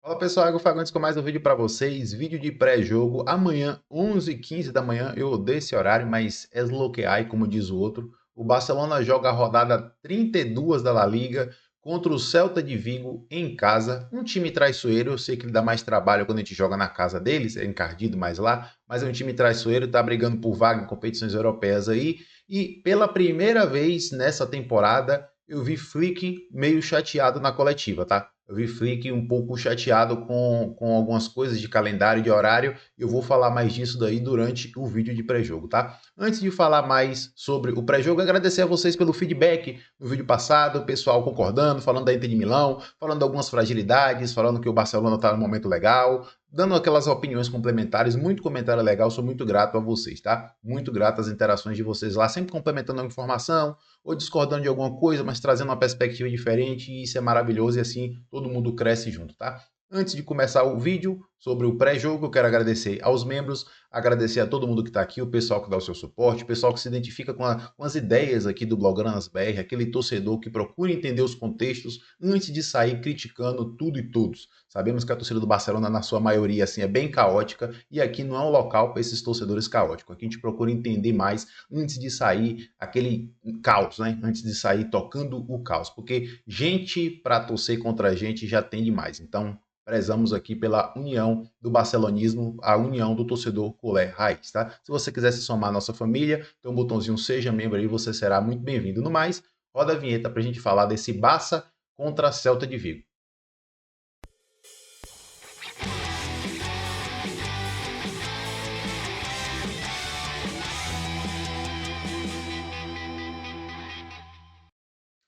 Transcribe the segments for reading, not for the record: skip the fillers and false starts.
Fala pessoal, Iago Fagundes com mais um vídeo para vocês, vídeo de pré-jogo, amanhã 11h15 da manhã, eu odeio esse horário, mas é lo que hay, como diz o outro. O Barcelona joga a rodada 32 da La Liga contra o Celta de Vigo em casa, um time traiçoeiro, eu sei que ele dá mais trabalho quando a gente joga na casa deles, é encardido mais lá, mas é um time traiçoeiro, tá brigando por vaga em competições europeias aí, e pela primeira vez nessa temporada eu vi Flick meio chateado na coletiva, tá? Eu vi Flick um pouco chateado com algumas coisas de calendário, de horário. Eu vou falar mais disso daí durante o vídeo de pré-jogo, tá? Antes de falar mais sobre o pré-jogo, agradecer a vocês pelo feedback no vídeo passado, o pessoal concordando, falando da Inter de Milão, falando de algumas fragilidades, falando que o Barcelona está num momento legal, dando aquelas opiniões complementares, muito comentário legal, sou muito grato a vocês, tá? Muito grato às interações de vocês lá, sempre complementando a informação, ou discordando de alguma coisa, mas trazendo uma perspectiva diferente, e isso é maravilhoso e assim todo mundo cresce junto, tá? Antes de começar o vídeo sobre o pré-jogo, eu quero agradecer aos membros, agradecer a todo mundo que está aqui, o pessoal que dá o seu suporte, o pessoal que se identifica com as ideias aqui do Blaugranas BR, aquele torcedor que procura entender os contextos antes de sair criticando tudo e todos. Sabemos que a torcida do Barcelona, na sua maioria, assim, é bem caótica e aqui não é um local para esses torcedores caóticos. Aqui a gente procura entender mais antes de sair aquele caos, né? Antes de sair tocando o caos, porque gente para torcer contra a gente já tem demais. Então, prezamos aqui pela união do barcelonismo, a união do torcedor culé raiz, tá? Se você quiser se somar à nossa família, tem um botãozinho Seja Membro aí, você será muito bem-vindo. No mais, roda a vinheta para a gente falar desse Barça contra a Celta de Vigo.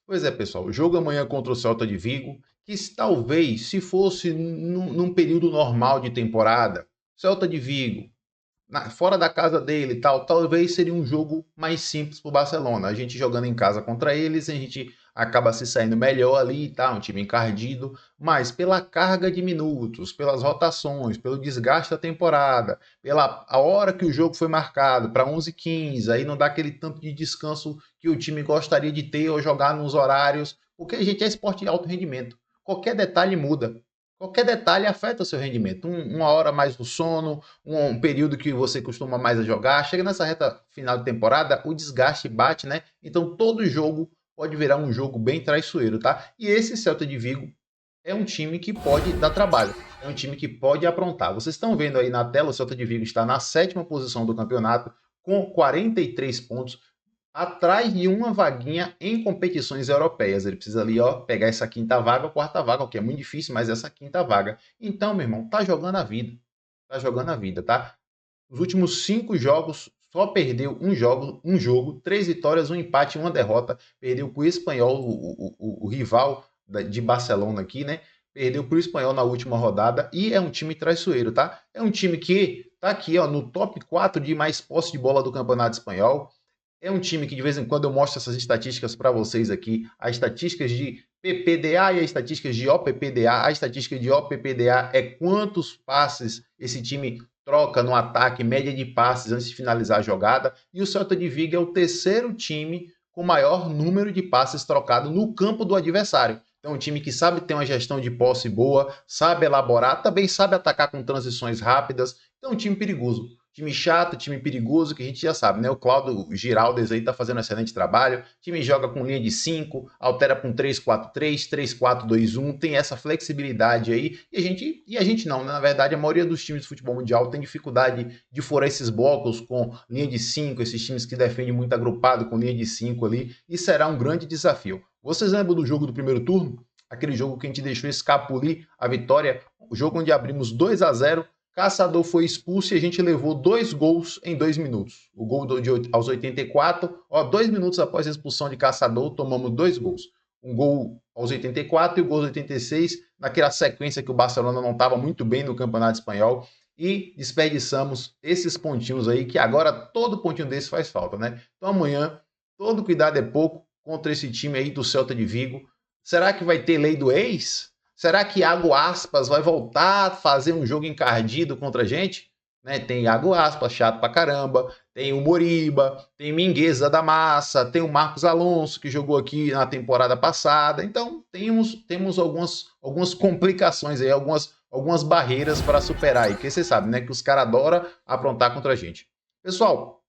Pois é, pessoal, o jogo amanhã contra o Celta de Vigo, que talvez, se fosse num período normal de temporada, Celta de Vigo, fora da casa dele e tal, talvez seria um jogo mais simples para o Barcelona. A gente jogando em casa contra eles, a gente acaba se saindo melhor ali e tal, um time encardido, mas pela carga de minutos, pelas rotações, pelo desgaste da temporada, pela a hora que o jogo foi marcado para 11h15, aí não dá aquele tanto de descanso que o time gostaria de ter ou jogar nos horários, porque a gente é esporte de alto rendimento. Qualquer detalhe muda. Qualquer detalhe afeta o seu rendimento. Uma hora mais do sono, um período que você costuma mais a jogar. Chega nessa reta final de temporada, o desgaste bate, né? Então todo jogo pode virar um jogo bem traiçoeiro, tá? E esse Celta de Vigo é um time que pode dar trabalho. É um time que pode aprontar. Vocês estão vendo aí na tela, o Celta de Vigo está na 7ª posição do campeonato, com 43 pontos, atrás de uma vaguinha em competições europeias. Ele precisa ali, ó, pegar essa quinta vaga, quarta vaga, o que é muito difícil, mas essa quinta vaga. Então, meu irmão, tá jogando a vida. Tá jogando a vida, tá? Nos últimos 5 jogos, só perdeu um jogo, 3 vitórias, um empate e uma derrota. Perdeu para o Espanhol, o rival de Barcelona aqui, né? Perdeu para o Espanhol na última rodada e é um time traiçoeiro, tá? É um time que tá aqui, ó, no top 4 de mais posse de bola do Campeonato Espanhol. É um time que de vez em quando eu mostro essas estatísticas para vocês aqui, as estatísticas de PPDA e as estatísticas de OPPDA. A estatística de OPPDA é quantos passes esse time troca no ataque, média de passes antes de finalizar a jogada. E o Celta de Vigo é o terceiro time com maior número de passes trocados no campo do adversário. Então, um time que sabe ter uma gestão de posse boa, sabe elaborar, também sabe atacar com transições rápidas. Então, um time perigoso. Time chato, time perigoso, que a gente já sabe, né? O Cláudio Giraldes aí tá fazendo um excelente trabalho. O time joga com linha de 5, altera com 3-4-3, 3-4-2-1, tem essa flexibilidade aí. E a gente não, né? Na verdade, a maioria dos times de futebol mundial tem dificuldade de furar esses blocos com linha de 5, esses times que defendem muito agrupado com linha de 5 ali, e será um grande desafio. Vocês lembram do jogo do primeiro turno? Aquele jogo que a gente deixou escapulir a vitória, o jogo onde abrimos 2-0. Caçador foi expulso e a gente levou 2 gols em 2 minutos. O gol aos 84, ó, 2 minutos após a expulsão de Caçador, tomamos 2 gols. Um gol aos 84 e o gol aos 86, naquela sequência que o Barcelona não estava muito bem no Campeonato Espanhol. E desperdiçamos esses pontinhos aí, que agora todo pontinho desse faz falta, né? Então amanhã, todo cuidado é pouco contra esse time aí do Celta de Vigo. Será que vai ter lei do ex? Será que Iago Aspas vai voltar a fazer um jogo encardido contra a gente? né? Tem Iago Aspas, chato pra caramba, tem o Moriba, tem Mingueza da Massa, tem o Marcos Alonso, que jogou aqui na temporada passada. Então, temos algumas complicações aí, algumas barreiras para superar aí, porque você sabe, né, que os caras adoram aprontar contra a gente. Pessoal,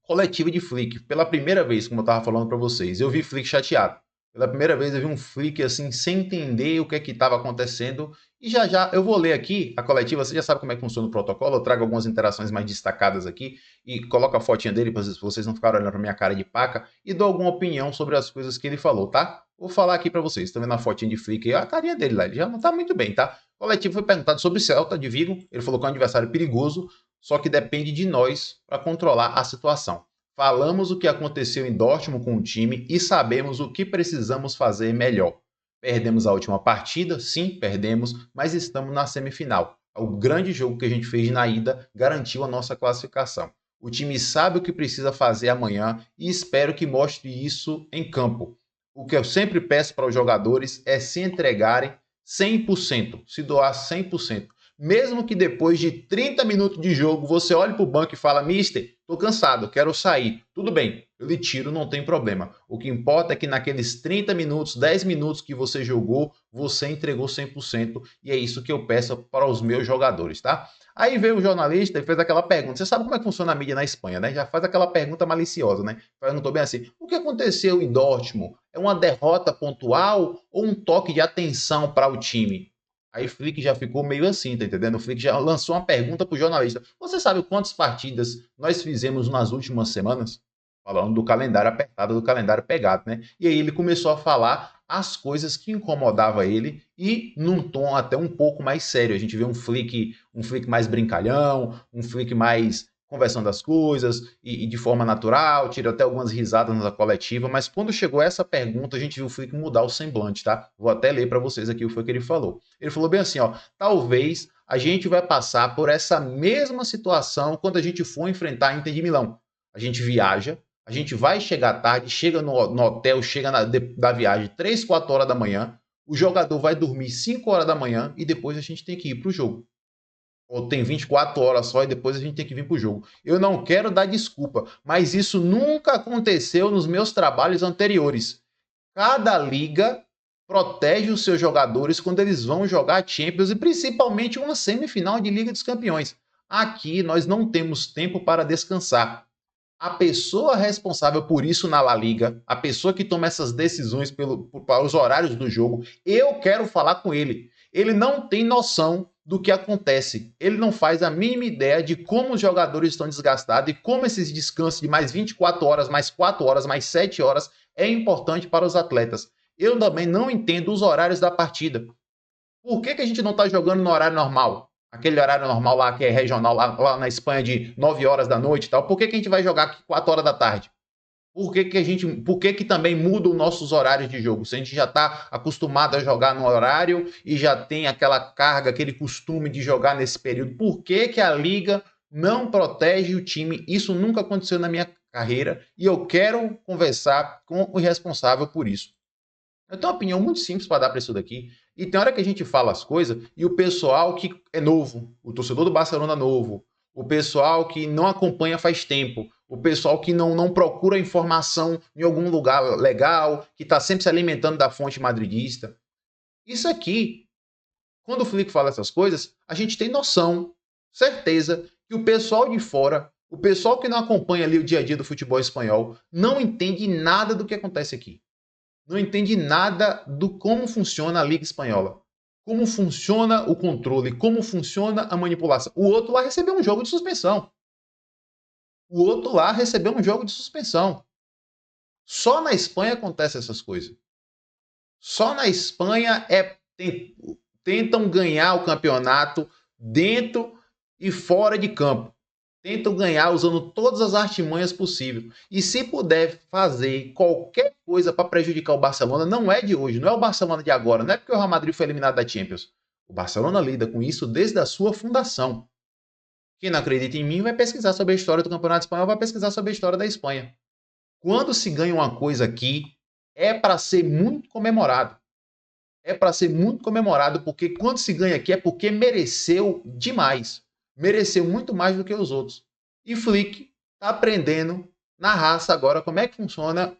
coletiva de Flick. Pela primeira vez, como eu estava falando para vocês, eu vi Flick chateado. Pela primeira vez eu vi um Flick assim, sem entender o que é que estava acontecendo. E já já eu vou ler aqui a coletiva, você já sabe como é que funciona o protocolo, eu trago algumas interações mais destacadas aqui e coloco a fotinha dele para vocês não ficarem olhando para minha cara de paca e dou alguma opinião sobre as coisas que ele falou, tá? Vou falar aqui para vocês, estão vendo a fotinha de Flick, a carinha dele lá, ele já não tá muito bem, tá? O coletivo foi perguntado sobre Celta de Vigo, ele falou que é um adversário perigoso, só que depende de nós para controlar a situação. Falamos o que aconteceu em Dortmund com o time e sabemos o que precisamos fazer melhor. Perdemos a última partida, sim, perdemos, mas estamos na semifinal. O grande jogo que a gente fez na ida garantiu a nossa classificação. O time sabe o que precisa fazer amanhã e espero que mostre isso em campo. O que eu sempre peço para os jogadores é se entregarem 100%, se doar 100%. Mesmo que depois de 30 minutos de jogo você olhe para o banco e fala, mister, tô cansado, quero sair. Tudo bem, eu lhe tiro, não tem problema. O que importa é que naqueles 30 minutos, 10 minutos que você jogou, você entregou 100% e é isso que eu peço para os meus jogadores, tá? Aí veio o jornalista e fez aquela pergunta. Você sabe como é que funciona a mídia na Espanha, né? Já faz aquela pergunta maliciosa, né? Perguntou bem assim, o que aconteceu em Dortmund? É uma derrota pontual ou um toque de atenção para o time? Aí o Flick já ficou meio assim, tá entendendo? O Flick já lançou uma pergunta pro jornalista. Você sabe quantas partidas nós fizemos nas últimas semanas? Falando do calendário apertado, do calendário pegado, né? E aí ele começou a falar as coisas que incomodavam ele e num tom até um pouco mais sério. A gente vê um Flick mais brincalhão, um Flick mais conversando as coisas e de forma natural, tira até algumas risadas na coletiva, mas quando chegou essa pergunta, a gente viu o Flick mudar o semblante, tá? Vou até ler para vocês aqui o que foi que ele falou. Ele falou bem assim, ó, talvez a gente vai passar por essa mesma situação quando a gente for enfrentar a Inter de Milão. A gente viaja, a gente vai chegar tarde, chega no hotel, chega da viagem 3, 4 horas da manhã, o jogador vai dormir 5 horas da manhã e depois a gente tem que ir para o jogo. Ou tem 24 horas só e depois a gente tem que vir para o jogo. Eu não quero dar desculpa, mas isso nunca aconteceu nos meus trabalhos anteriores. Cada liga protege os seus jogadores quando eles vão jogar Champions e principalmente uma semifinal de Liga dos Campeões. Aqui nós não temos tempo para descansar. A pessoa responsável por isso na La Liga, a pessoa que toma essas decisões para os horários do jogo, eu quero falar com ele. Ele não tem noção do que acontece. Ele não faz a mínima ideia de como os jogadores estão desgastados e como esses descansos de mais 24 horas, mais 4 horas, mais 7 horas é importante para os atletas. Eu também não entendo os horários da partida. Por que a gente não está jogando no horário normal? Aquele horário normal lá que é regional, lá na Espanha de 9 horas da noite e tal. Por que a gente vai jogar aqui 4 horas da tarde? Por que também muda os nossos horários de jogo? Se a gente já está acostumado a jogar no horário e já tem aquela carga, aquele costume de jogar nesse período, por que a liga não protege o time? Isso nunca aconteceu na minha carreira e eu quero conversar com o responsável por isso. Eu tenho uma opinião muito simples para dar para isso daqui. E tem hora que a gente fala as coisas e o pessoal que é novo, o torcedor do Barcelona novo, o pessoal que não acompanha faz tempo, o pessoal que não procura informação em algum lugar legal, que está sempre se alimentando da fonte madridista. Isso aqui, quando o Flick fala essas coisas, a gente tem noção, certeza, que o pessoal de fora, o pessoal que não acompanha ali o dia a dia do futebol espanhol, não entende nada do que acontece aqui. Não entende nada do como funciona a Liga Espanhola. Como funciona o controle, como funciona a manipulação. O outro lá recebeu um jogo de suspensão. O outro lá recebeu um jogo de suspensão. Só na Espanha acontece essas coisas. Só na Espanha tentam ganhar o campeonato dentro e fora de campo. Tentam ganhar usando todas as artimanhas possíveis. E se puder fazer qualquer coisa para prejudicar o Barcelona, não é de hoje, não é o Barcelona de agora, não é porque o Real Madrid foi eliminado da Champions. O Barcelona lida com isso desde a sua fundação. Quem não acredita em mim vai pesquisar sobre a história do Campeonato Espanhol, vai pesquisar sobre a história da Espanha. Quando se ganha uma coisa aqui, é para ser muito comemorado. É para ser muito comemorado, porque quando se ganha aqui é porque mereceu demais. mereceu muito mais do que os outros. E Flick está aprendendo na raça agora como é que funciona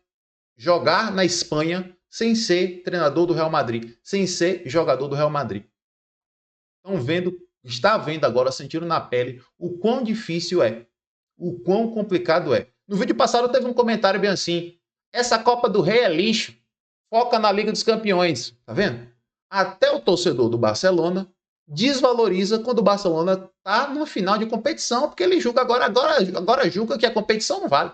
jogar na Espanha sem ser treinador do Real Madrid, sem ser jogador do Real Madrid. Está vendo agora, sentindo na pele o quão difícil é, o quão complicado é. No vídeo passado teve um comentário bem assim: essa Copa do Rei é lixo, foca na Liga dos Campeões. Tá vendo? Até o torcedor do Barcelona desvaloriza quando o Barcelona tá no final de competição, porque ele julga agora julga que a competição não vale.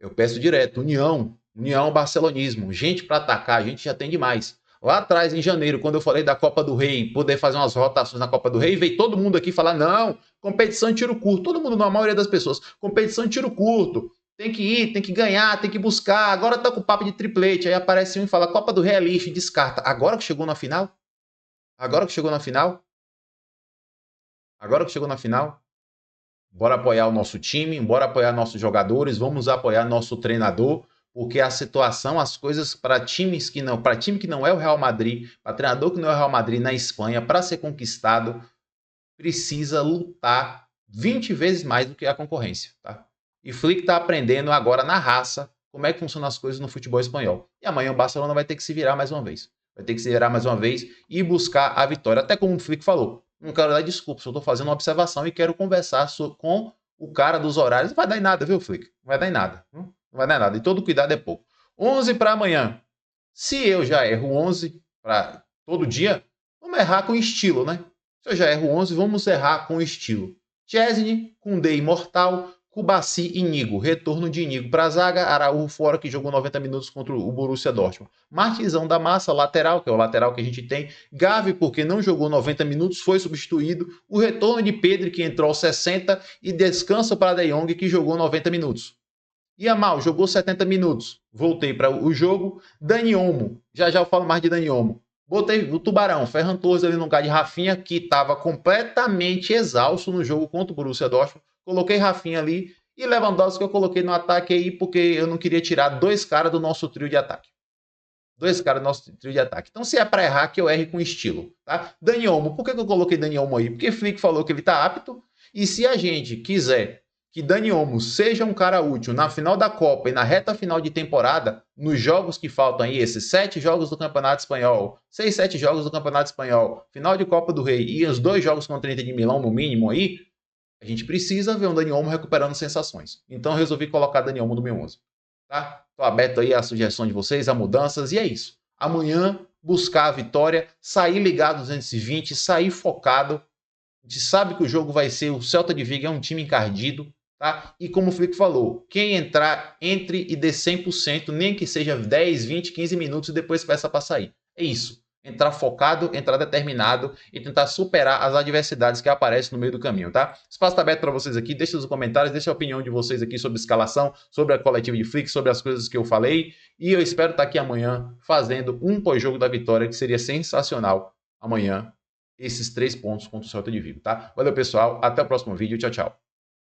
Eu peço direto, união barcelonismo, gente para atacar, a gente já tem demais. Lá atrás, em janeiro, quando eu falei da Copa do Rei, poder fazer umas rotações na Copa do Rei, veio todo mundo aqui falar, não, competição de tiro curto. Todo mundo, não, a maioria das pessoas, competição de tiro curto. Tem que ir, tem que ganhar, tem que buscar. Agora tá com papo de triplete. Aí aparece um e fala, Copa do Rei é lixo, e descarta. Agora que chegou na final? Agora que chegou na final? Agora que chegou na final? Bora apoiar o nosso time, bora apoiar nossos jogadores, vamos apoiar nosso treinador, porque a situação, as coisas para time que não é o Real Madrid, para treinador que não é o Real Madrid na Espanha, para ser conquistado, precisa lutar 20 vezes mais do que a concorrência, tá? E Flick está aprendendo agora na raça como é que funcionam as coisas no futebol espanhol. E amanhã o Barcelona vai ter que se virar mais uma vez. Vai ter que se virar mais uma vez e buscar a vitória. Até como o Flick falou, não quero dar desculpa, só estou fazendo uma observação e quero conversar com o cara dos horários. Não vai dar em nada, viu, Flick? Não vai dar em nada. Não vai dar em nada. E todo cuidado é pouco. 11 para amanhã. Se eu já erro 11 para todo dia, vamos errar com estilo, né? Se eu já erro 11, vamos errar com estilo. Chesney, Koundé imortal, Cubarsí e Nigo. Retorno de Nigo para a zaga. Araújo fora, que jogou 90 minutos contra o Borussia Dortmund. Martizão da Massa, lateral, que é o lateral que a gente tem. Gavi, porque não jogou 90 minutos, foi substituído. O retorno de Pedri, que entrou aos 60. E descanso para De Jong, que jogou 90 minutos. Yamal jogou 70 minutos. Voltei para o jogo. Dani Olmo. Já eu falo mais de Dani Olmo. Botei o Tubarão, Ferran Torres ali no lugar de Rafinha, que estava completamente exausto no jogo contra o Borussia Dortmund. Coloquei Rafinha ali e Lewandowski que eu coloquei no ataque aí porque eu não queria tirar dois caras do nosso trio de ataque. Dois caras do nosso trio de ataque. Então se é para errar, que eu erre com estilo, tá? Dani Olmo, por que eu coloquei Dani Olmo aí? Porque Flick falou que ele tá apto e se a gente quiser que Dani Olmo seja um cara útil na final da Copa e na reta final de temporada, nos jogos que faltam aí, esses 7 jogos do Campeonato Espanhol, 6, 7 jogos do Campeonato Espanhol, final de Copa do Rei e os 2 jogos contra o Inter de Milão no mínimo aí, a gente precisa ver um Dani Olmo recuperando sensações. Então eu resolvi colocar Dani Olmo no meu 11. Tá? Tô aberto aí a sugestão de vocês, a mudanças e é isso. Amanhã buscar a vitória, sair ligado 220, sair focado. A gente sabe que o jogo vai ser, o Celta de Vigo é um time encardido, tá? E como o Flick falou, quem entrar, entre e dê 100%, nem que seja 10, 20, 15 minutos e depois peça para sair. É isso. Entrar focado, entrar determinado e tentar superar as adversidades que aparecem no meio do caminho, tá? O espaço está aberto para vocês aqui, deixe nos comentários, deixe a opinião de vocês aqui sobre a escalação, sobre a coletiva de Flick, sobre as coisas que eu falei. E eu espero estar aqui amanhã fazendo um pós-jogo da vitória, que seria sensacional amanhã, esses 3 pontos contra o Celta de Vigo, tá? Valeu, pessoal. Até o próximo vídeo. Tchau, tchau.